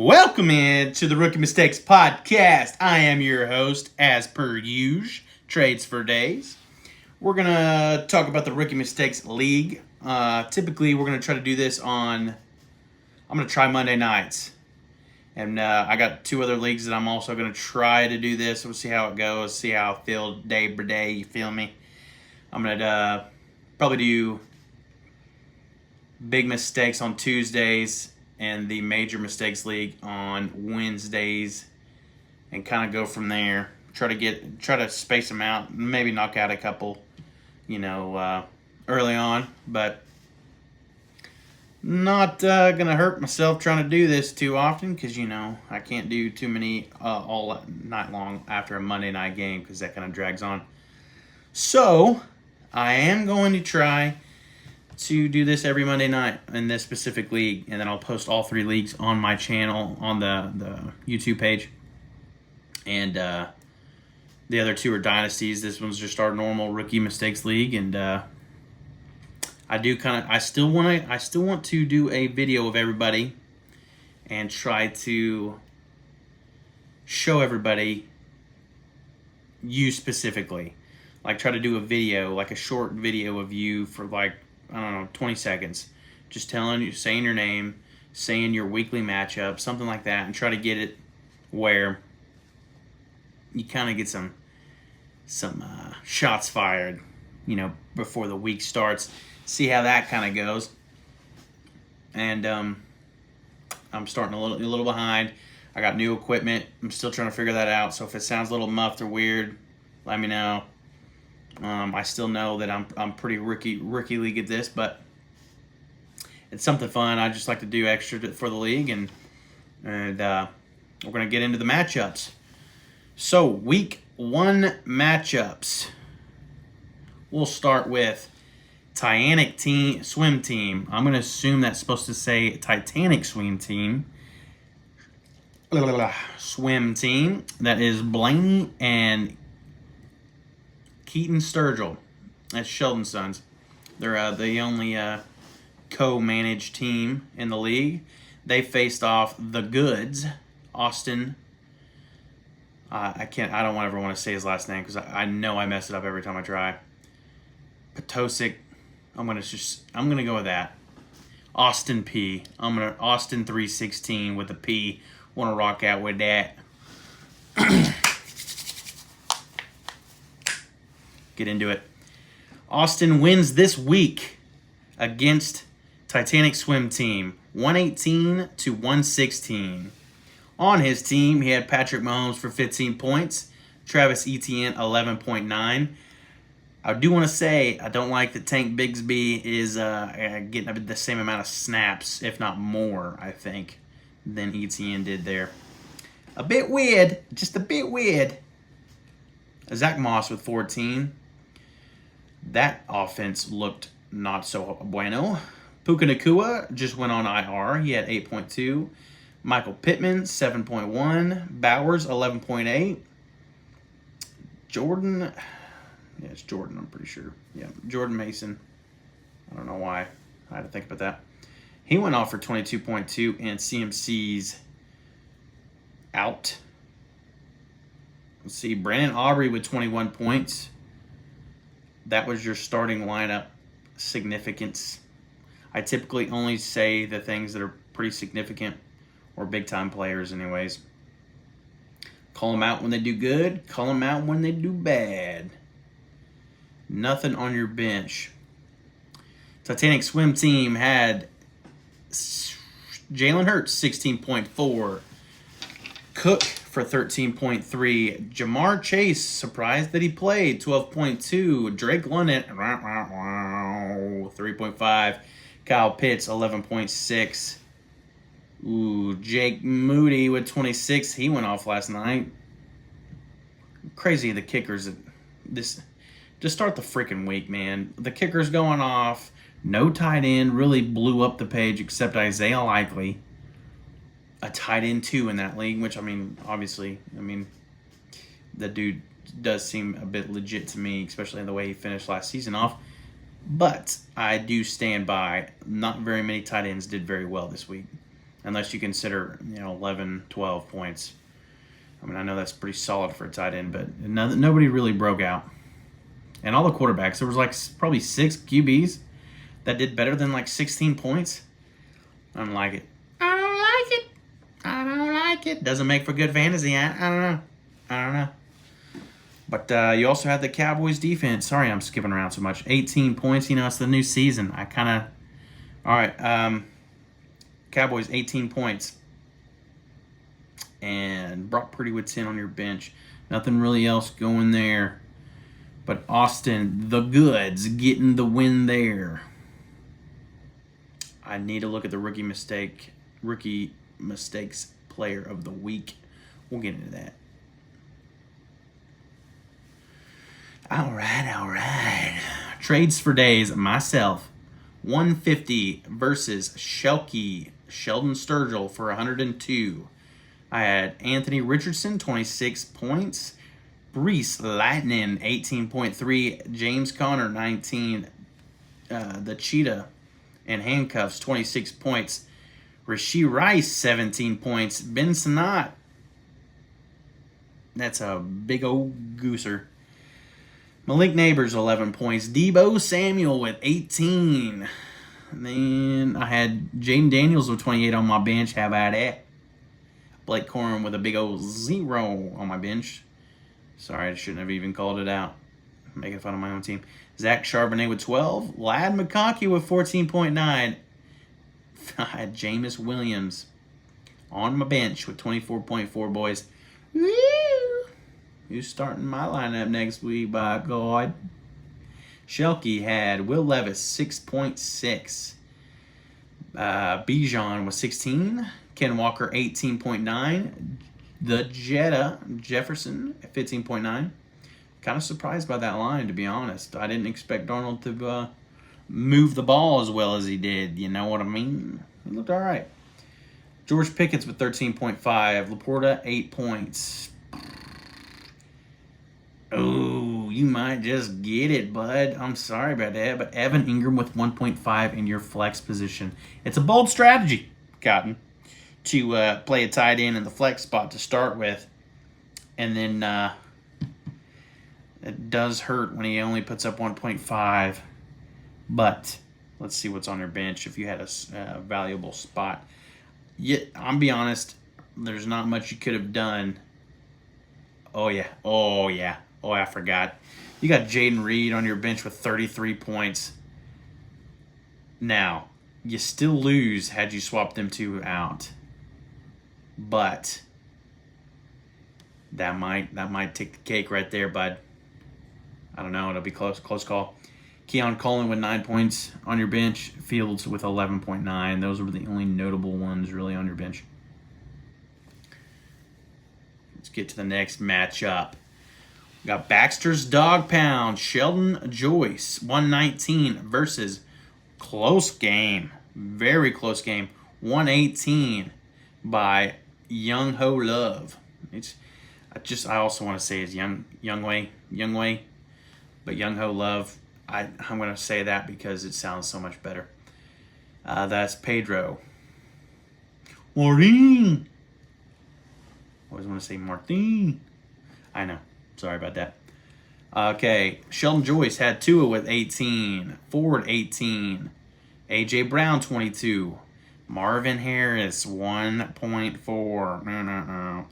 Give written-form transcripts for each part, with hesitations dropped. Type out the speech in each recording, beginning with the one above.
Welcome in to the Rookie Mistakes Podcast. I am your host, as per usual, Trades for Days. We're going to talk about the Rookie Mistakes League. Typically, we're going to try to do this I'm going to try Monday nights. And I got two other leagues that I'm also going to try to do this. We'll see how it goes, see how I feel day by day, you feel me? I'm going to probably do big mistakes on Tuesdays and the Major Mistakes League on Wednesdays, and kind of go from there. Try to space them out, maybe knock out a couple, early on, but not gonna hurt myself trying to do this too often, because I can't do too many all night long after a Monday night game, because that kind of drags on. So I am going to try to do this every Monday night in this specific league, and then I'll post all three leagues on my channel on the YouTube page. And the other two are dynasties. This one's just our normal Rookie Mistakes League, and I still want to do a video of everybody and try to show everybody you specifically. Like, try to do a video, like a short video of you for 20 seconds. Just saying your name, saying your weekly matchup, something like that, and try to get it where you kind of get some shots fired, before the week starts. See how that kind of goes. And I'm starting a little behind. I got new equipment. I'm still trying to figure that out. So if it sounds a little muffed or weird, let me know. I still know that I'm pretty rookie league at this, but it's something fun. I just like to do extra for the league, and we're going to get into the matchups. So week 1 matchups. We'll start with Titanic Swim Team. I'm going to assume that's supposed to say Titanic Swim Team. Swim Team. That is Blaney and Keaton Sturgill. That's Sheldon Sons. They're the only co-managed team in the league. They faced off the Goods, Austin. I don't ever want to say his last name because I know I mess it up every time I try. Potosic. I'm gonna go with that. Austin P. Austin 316 with a P. Want to rock out with that. Get into it. Austin wins this week against Titanic Swim Team, 118-116. On his team, he had Patrick Mahomes for 15 points, Travis Etienne 11.9. I do want to say I don't like that Tank Bigsby is getting the same amount of snaps, if not more, I think, than Etienne did there. A bit weird, just a bit weird. Zach Moss with 14. That offense looked not so bueno. Puka Nacua just went on IR. He had 8.2. Michael Pittman, 7.1. Bowers, 11.8. Jordan. Yeah, it's Jordan, I'm pretty sure. Yeah, Jordan Mason. I don't know why I had to think about that. He went off for 22.2, and CMC's out. Let's see, Brandon Aubrey with 21 points. That was your starting lineup significance. I typically only say the things that are pretty significant or big-time players anyways. Call them out when they do good. Call them out when they do bad. Nothing on your bench. Titanic Swim Team had Jalen Hurts, 16.4. Cook for 13.3. Jamar Chase, surprised that he played, 12.2. Drake London, 3.5. Kyle Pitts, 11.6. Ooh, Jake Moody with 26. He went off last night. Crazy, the kickers. Just start the freaking week, man. The kickers going off. No tight end really blew up the page except Isaiah Likely. A tight end too in that league, which obviously, the dude does seem a bit legit to me, especially in the way he finished last season off. But I do stand by, not very many tight ends did very well this week. unless you consider 11, 12 points. I mean, I know that's pretty solid for a tight end, but nobody really broke out. And all the quarterbacks, there was like probably 6 QBs that did better than like 16 points. I don't like it. I don't like it. I don't like it. Doesn't make for good fantasy. I don't know. But you also had the Cowboys defense. Sorry, I'm skipping around so much. 18 points. It's the new season. All right. Cowboys, 18 points. And Brock Purdy with 10 on your bench. Nothing really else going there. But Austin, the goods, getting the win there. I need to look at the rookie mistakes player of the week. We'll get into that. All right. Trades for days. Myself, 150 versus Sheldon Sturgill for 102. I had Anthony Richardson, 26 points. Brees Lightning, 18.3. James Conner, 19. The Cheetah in handcuffs, 26 points. Rashee Rice, 17 points. Ben Sinnott, that's a big old gooser. Malik Neighbors, 11 points. Deebo Samuel with 18. And then I had Jaden Daniels with 28 on my bench. How about that? Blake Corum with a big old 0 on my bench. Sorry, I shouldn't have even called it out. Making fun of my own team. Zach Charbonnet with 12. Lad McConkey with 14.9. I had Jameis Williams on my bench with 24.4, boys. Woo! Who's starting my lineup next week, by God? Shelky had Will Levis, 6.6. Bijan was 16. Ken Walker, 18.9. The Jefferson, 15.9. Kind of surprised by that line, to be honest. I didn't expect Darnold to move the ball as well as he did. You know what I mean? He looked all right. George Pickens with 13.5. Laporta, 8 points. Oh, you might just get it, bud. I'm sorry about that. But Evan Ingram with 1.5 in your flex position. It's a bold strategy, Cotton, to play a tight end in the flex spot to start with. And then it does hurt when he only puts up 1.5. But let's see what's on your bench if you had a valuable spot. Yeah, I'll be honest, there's not much you could have done. Oh, yeah. Oh, I forgot. You got Jaden Reed on your bench with 33 points. Now, you still lose had you swapped them two out. But that might take the cake right there, bud. I don't know. It'll be close call. Keon Coleman with 9 points on your bench. Fields with 11.9. Those were the only notable ones really on your bench. Let's get to the next matchup. We got Baxter's Dog Pound. Sheldon Joyce, 119 versus close game. Very close game. 118 by Young Ho Love. I also want to say it's Young Way. But Young Ho Love, I'm going to say that because it sounds so much better. That's Pedro. Martin. Always want to say Martin. I know. Sorry about that. Okay. Sheldon Joyce had Tua with 18. Ford, 18. A.J. Brown, 22. Marvin Harris, 1.4. No.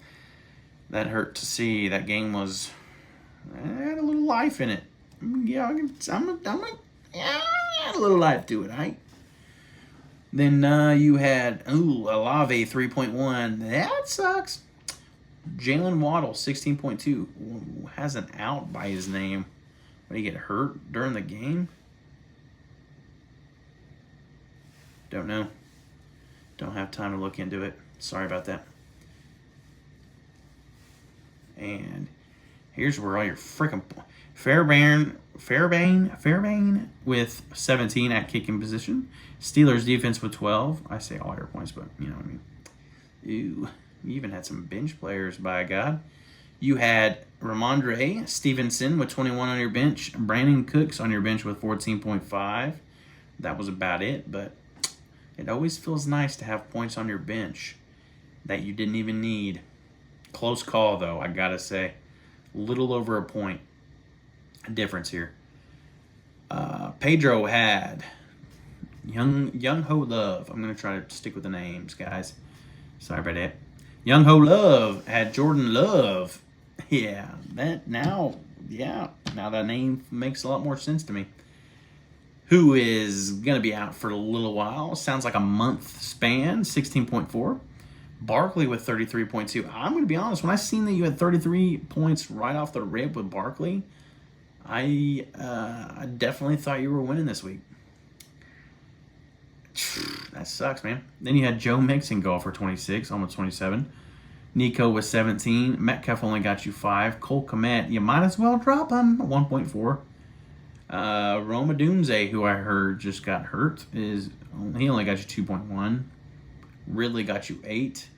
That hurt to see. That game had a little life in it. Yeah, had a little life to it, right? Then you had Olave 3.1. That sucks. Jalen Waddle 16.2. Has an out by his name. Did he get hurt during the game? Don't know. Don't have time to look into it. Sorry about that. And here's where all your freaking Fairbairn with 17 at kicking position. Steelers defense with 12. I say all your points, but you know what I mean. You even had some bench players, by God. You had Ramondre Stevenson with 21 on your bench. Brandon Cooks on your bench with 14.5. That was about it, but It always feels nice to have points on your bench that you didn't even need. Close call, though, I gotta say. Little over a point difference here. Pedro had Young Ho Love. I'm going to try to stick with the names, guys. Sorry about that. Young Ho Love had Jordan Love. Yeah, now that name makes a lot more sense to me. Who is going to be out for a little while. Sounds like a month span, 16.4. Barkley with 33.2. I'm going to be honest, when I seen that you had 33 points right off the rip with Barkley, I definitely thought you were winning this week. That sucks, man. Then you had Joe Mixon go for 26, almost 27. Nico was 17. Metcalf only got you 5. Cole Kmet, you might as well drop him, 1.4. Roma Dunze, who I heard just got hurt, he only got you 2.1. Ridley got you 8.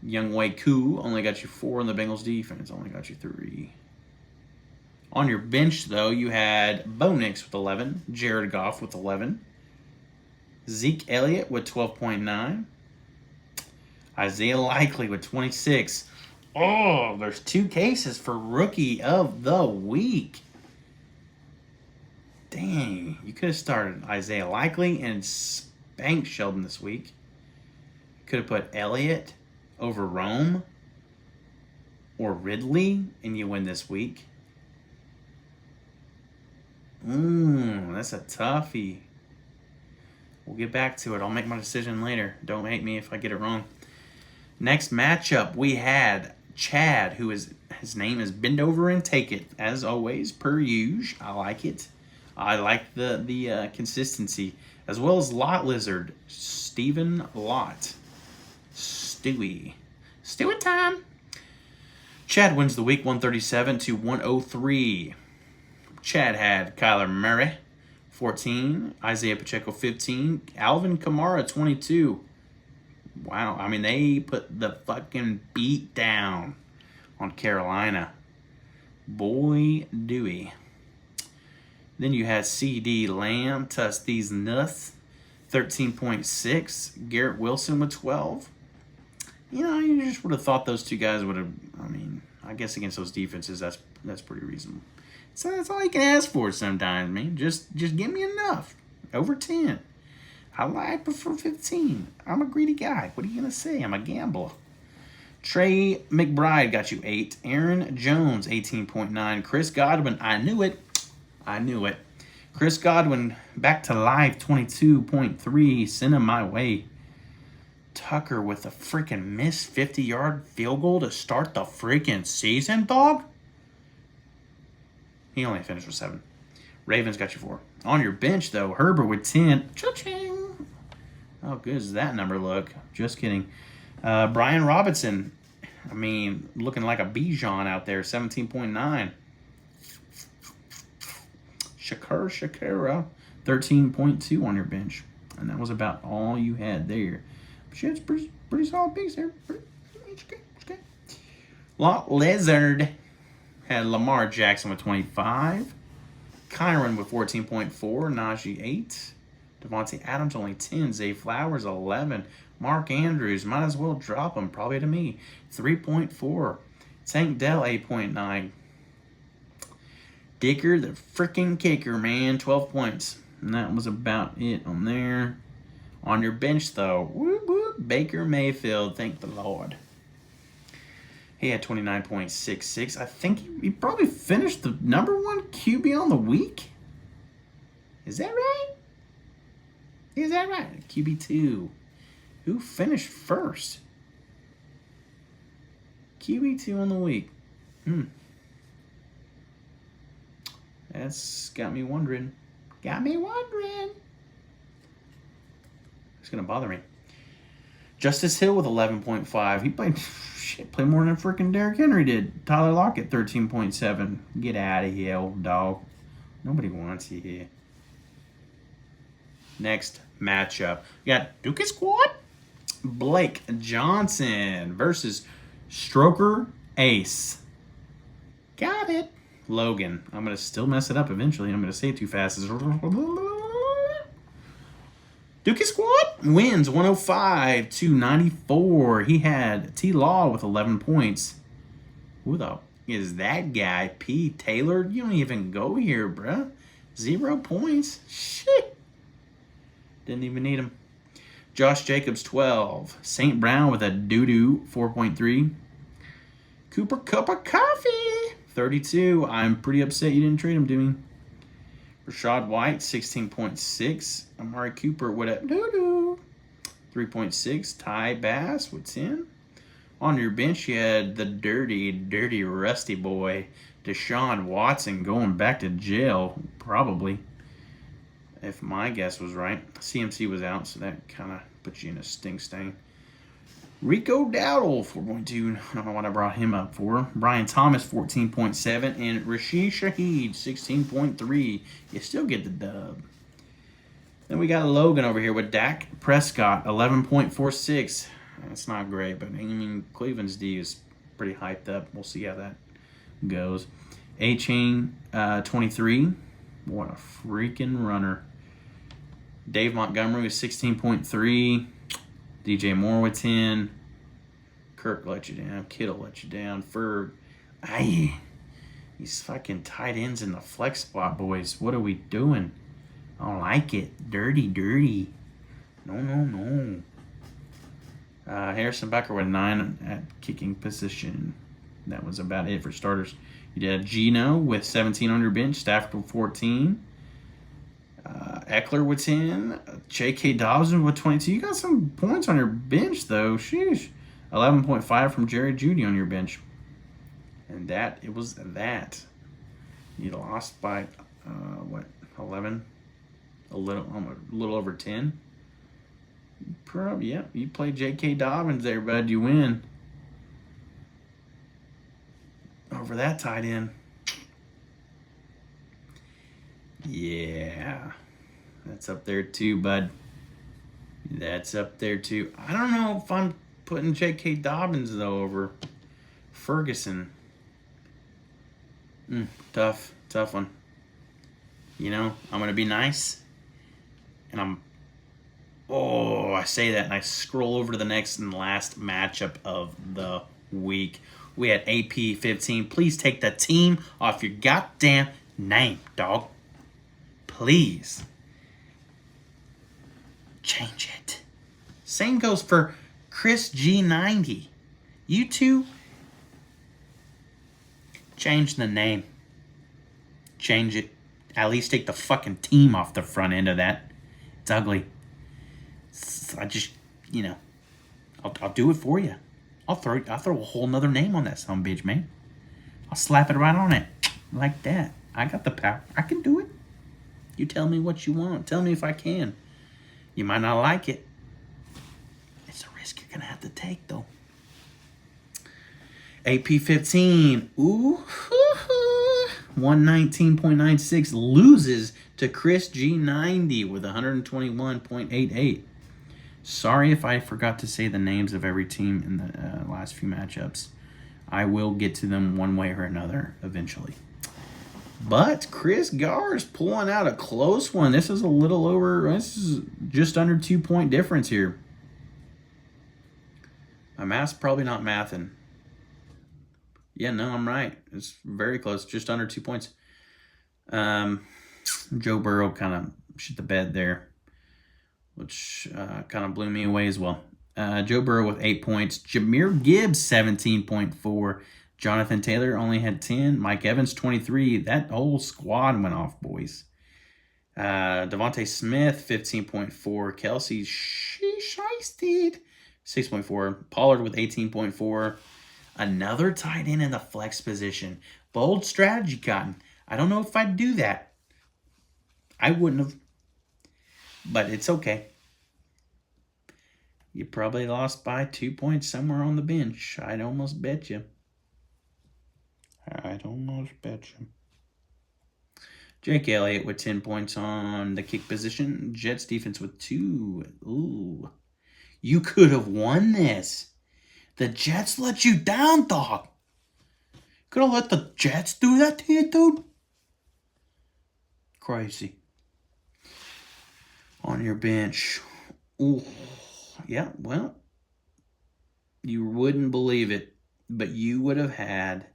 Young Wei Koo only got you 4, and the Bengals defense only got you 3. On your bench, though, you had Bo Nix with 11, Jared Goff with 11, Zeke Elliott with 12.9, Isaiah Likely with 26. Oh, there's 2 cases for Rookie of the Week. Dang, you could have started Isaiah Likely and spanked Sheldon this week. Could have put Elliott over Rome or Ridley, and you win this week. That's a toughie. We'll get back to it. I'll make my decision later. Don't hate me if I get it wrong. Next matchup, we had Chad, his name is Bend Over and Take It, as always, per usual. I like it. I like the consistency, as well as Lot Lizard, Stephen Lott. Stewie time. Chad wins the week 137 to 103. Chad had Kyler Murray, 14. Isaiah Pacheco, 15. Alvin Kamara, 22. Wow. I mean, they put the fucking beat down on Carolina. Boy, Dewey. Then you had CD Lamb, Tuss These Nuts, 13.6. Garrett Wilson with 12. You know, you just would have thought those 2 guys would have, I mean, I guess against those defenses, that's pretty reasonable. So that's all you can ask for sometimes, man. Just give me enough. Over 10. I prefer 15. I'm a greedy guy. What are you going to say? I'm a gambler. Trey McBride got you 8. Aaron Jones, 18.9. Chris Godwin, I knew it. Chris Godwin, back to live, 22.3. Send him my way. Tucker with a freaking missed 50-yard field goal to start the freaking season, dog? He only finished with 7. Ravens got you 4. On your bench, though, Herbert with 10. Cha-ching! How good does that number look? Just kidding. Brian Robinson, I mean, looking like a Bijan out there, 17.9. Shakira, 13.2 on your bench. And that was about all you had there. But yeah, it's pretty solid piece there. It's okay. Lot Lizard had Lamar Jackson with 25. Kyron with 14.4. Najee, 8. Devontae Adams, only 10. Zay Flowers, 11. Mark Andrews, might as well drop him, probably to me, 3.4. Tank Dell, 8.9. Dicker, the freaking kicker, man, 12 points. And that was about it on there. On your bench, though, whoop, whoop, Baker Mayfield, thank the Lord. He had 29.66. I think he probably finished the number 1 QB on the week. Is that right? QB2. Who finished first? QB2 on the week. That's got me wondering. It's going to bother me. Justice Hill with 11.5. He played more than freaking Derrick Henry did. Tyler Lockett, 13.7. Get out of here, old dog. Nobody wants you here. Next matchup. We got Dookie Squad. Blake Johnson versus Stroker Ace. Got it. Logan. I'm going to still mess it up eventually. I'm going to say it too fast. Dookie Squad wins 105-94. He had T. Law with 11 points. Who the is that guy? P. Taylor? You don't even go here, bruh. 0 points? Shit. Didn't even need him. Josh Jacobs, 12. St. Brown with a doo-doo, 4.3. Cooper Cup of Coffee, 32. I'm pretty upset you didn't trade him to me. Rashad White, 16.6. Amari Cooper with a doo-doo, 3.6. Ty Bass with 10. On your bench, you had the dirty, rusty boy, Deshaun Watson, going back to jail, probably. If my guess was right. CMC was out, so that kind of puts you in a stink stain. Rico Dowdle, 4.2. I don't know what I brought him up for. Brian Thomas, 14.7. And Rashid Shaheed, 16.3. You still get the dub. Then we got Logan over here with Dak Prescott, 11.46. That's not great, but I mean, Cleveland's D is pretty hyped up. We'll see how that goes. A-Chain, 23. What a freaking runner. Dave Montgomery with 16.3. DJ Moore with 10. Kirk let you down. Kittle let you down. Ferg. Aye. These fucking tight ends in the flex spot, boys. What are we doing? I don't like it. Dirty. No. Harrison Becker with 9 at kicking position. That was about it for starters. You did Gino with 17 on your bench. Stafford with 14. Eckler with 10. J.K. Dobbins with 22. You got some points on your bench, though. Sheesh. 11.5 from Jerry Jeudy on your bench. And it was that. You lost by, 11? A little over 10. Probably, yeah. You play J.K. Dobbins there, bud. You win. Over that tight end. Yeah. That's up there too, bud. That's up there too. I don't know if I'm putting J.K. Dobbins, though, over Ferguson. Tough one. You know, I'm going to be nice. And I say that and I scroll over to the next and last matchup of the week. We had AP 15. Please take the team off your goddamn name, dog. Please. Change it. Same goes for Chris G90. You two, change the name. Change it. At least take the fucking team off the front end of that. It's ugly. I just, I'll do it for you. I'll throw a whole nother name on that sumbitch, man. I'll slap it right on it. Like that. I got the power. I can do it. You tell me what you want. Tell me if I can. You might not like it. It's a risk you're going to have to take, though. AP 15. Ooh. 119.96 loses to Chris G90 with 121.88. Sorry if I forgot to say the names of every team in the last few matchups. I will get to them one way or another eventually. But Chris Garr is pulling out a close one. This is just under 2-point difference here. My math's probably not mathing. Yeah, no, I'm right. It's very close, just under 2 points. Joe Burrow kind of shit the bed there, which kind of blew me away as well. Joe Burrow with 8 points. Jahmyr Gibbs, 17.4. Jonathan Taylor only had 10. Mike Evans, 23. That whole squad went off, boys. Devontae Smith, 15.4. Kelsey Shiested, 6.4. Pollard with 18.4. Another tight end in the flex position. Bold strategy, Cotton. I don't know if I'd do that. I wouldn't have. But it's okay. You probably lost by 2 points somewhere on the bench. I'd almost bet you. Jake Elliott with 10 points on the kick position. Jets defense with 2. Ooh. You could have won this. The Jets let you down, dog. Could have let the Jets do that to you, dude. Crazy. On your bench, Ooh, yeah, well, you wouldn't believe it, but you would have had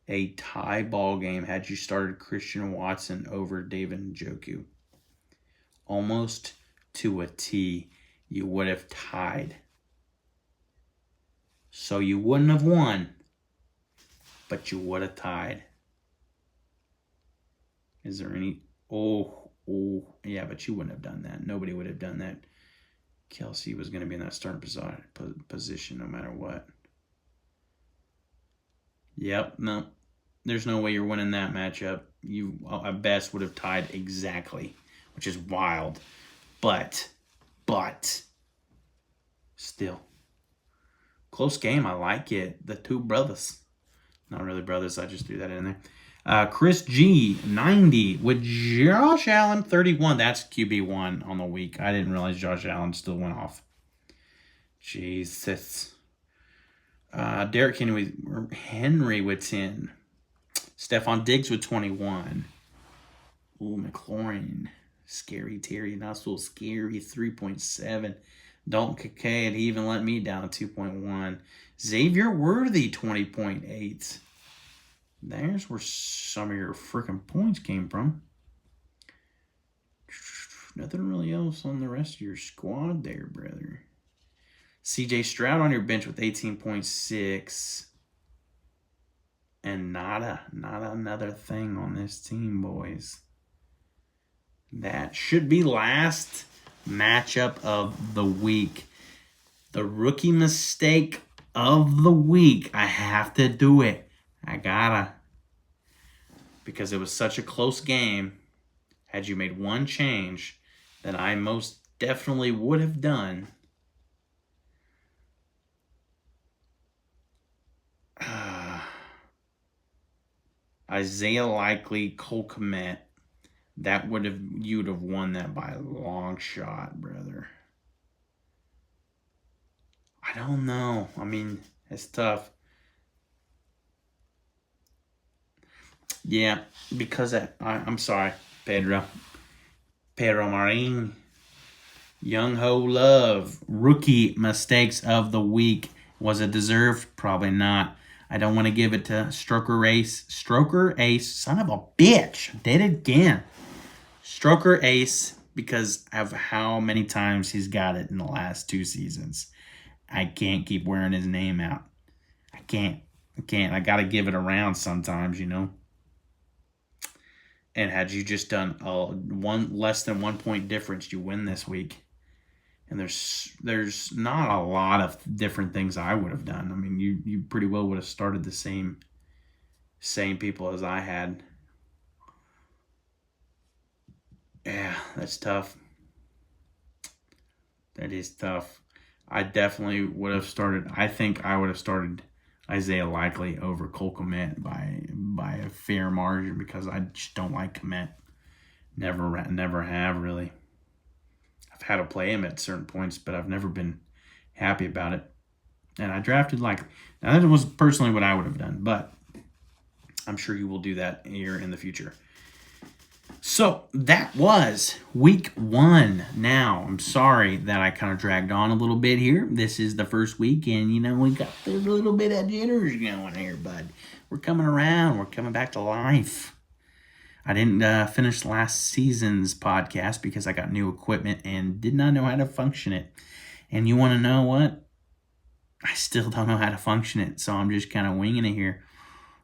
a tie ball game had you started Christian Watson over David Njoku. Almost to a T, you would have tied. So you wouldn't have won, but you would have tied. Is there any... Oh, yeah, but you wouldn't have done that. Nobody would have done that. Kelsey was going to be in that starting position no matter what. Yep, no. There's no way you're winning that matchup. You, at best, would have tied exactly, which is wild. But, still. Close game. I like it. The two brothers. Not really brothers. I just threw that in there. Chris G, 90. With Josh Allen, 31. That's QB1 on the week. I didn't realize Josh Allen still went off. Jesus. Derrick Henry with 10. Stephon Diggs with 21. Ooh, McLaurin. Scary Terry. Not so scary. 3.7. Dalton Kincaid, he even let me down at 2.1. Xavier Worthy, 20.8. There's where some of your freaking points came from. Nothing really else on the rest of your squad there, brother. CJ Stroud on your bench with 18.6. And not another thing on this team, boys. That should be last matchup of the week. The rookie mistake of the week. I have to do it. I gotta. Because it was such a close game. Had you made one change that I most definitely would have done. Isaiah Likely, Cole Kmet. You'd have won that by a long shot, brother. I don't know. I mean, it's tough. Yeah, because I'm sorry, Pedro Marin. Young Ho Love, rookie mistakes of the week. Was it deserved? Probably not. I don't want to give it to Stroker Ace, son of a bitch. Did it again. Stroker Ace, because of how many times he's got it in the last 2 seasons. I can't keep wearing his name out. I can't. I got to give it around sometimes, you know. And had you just done less than 1 point difference, you win this week. And there's not a lot of different things I would have done. I mean, you pretty well would have started the same people as I had. Yeah, that's tough. That is tough. I definitely would have started. I think I would have started Isaiah Likely over Cole Kmet by a fair margin because I just don't like Kmet. Never have really. I've had to play him at certain points, but I've never been happy about it. And I drafted Likely. Now that was personally what I would have done, but I'm sure you will do that here in the future. So that was week 1. Now, I'm sorry that I kind of dragged on a little bit here. This is the first week, and, we got a little bit of jitters going here, bud. We're coming around. We're coming back to life. I didn't finish last season's podcast because I got new equipment and did not know how to function it. And you want to know what? I still don't know how to function it, so I'm just kind of winging it here.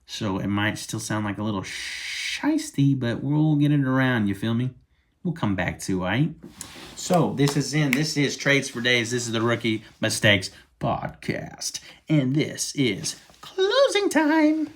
So it might still sound like a little shiesty, but we'll get it around, you feel me? We'll come back to, right? So this is Trades for Days. This is the Rookie Mistakes Podcast. And this is closing time.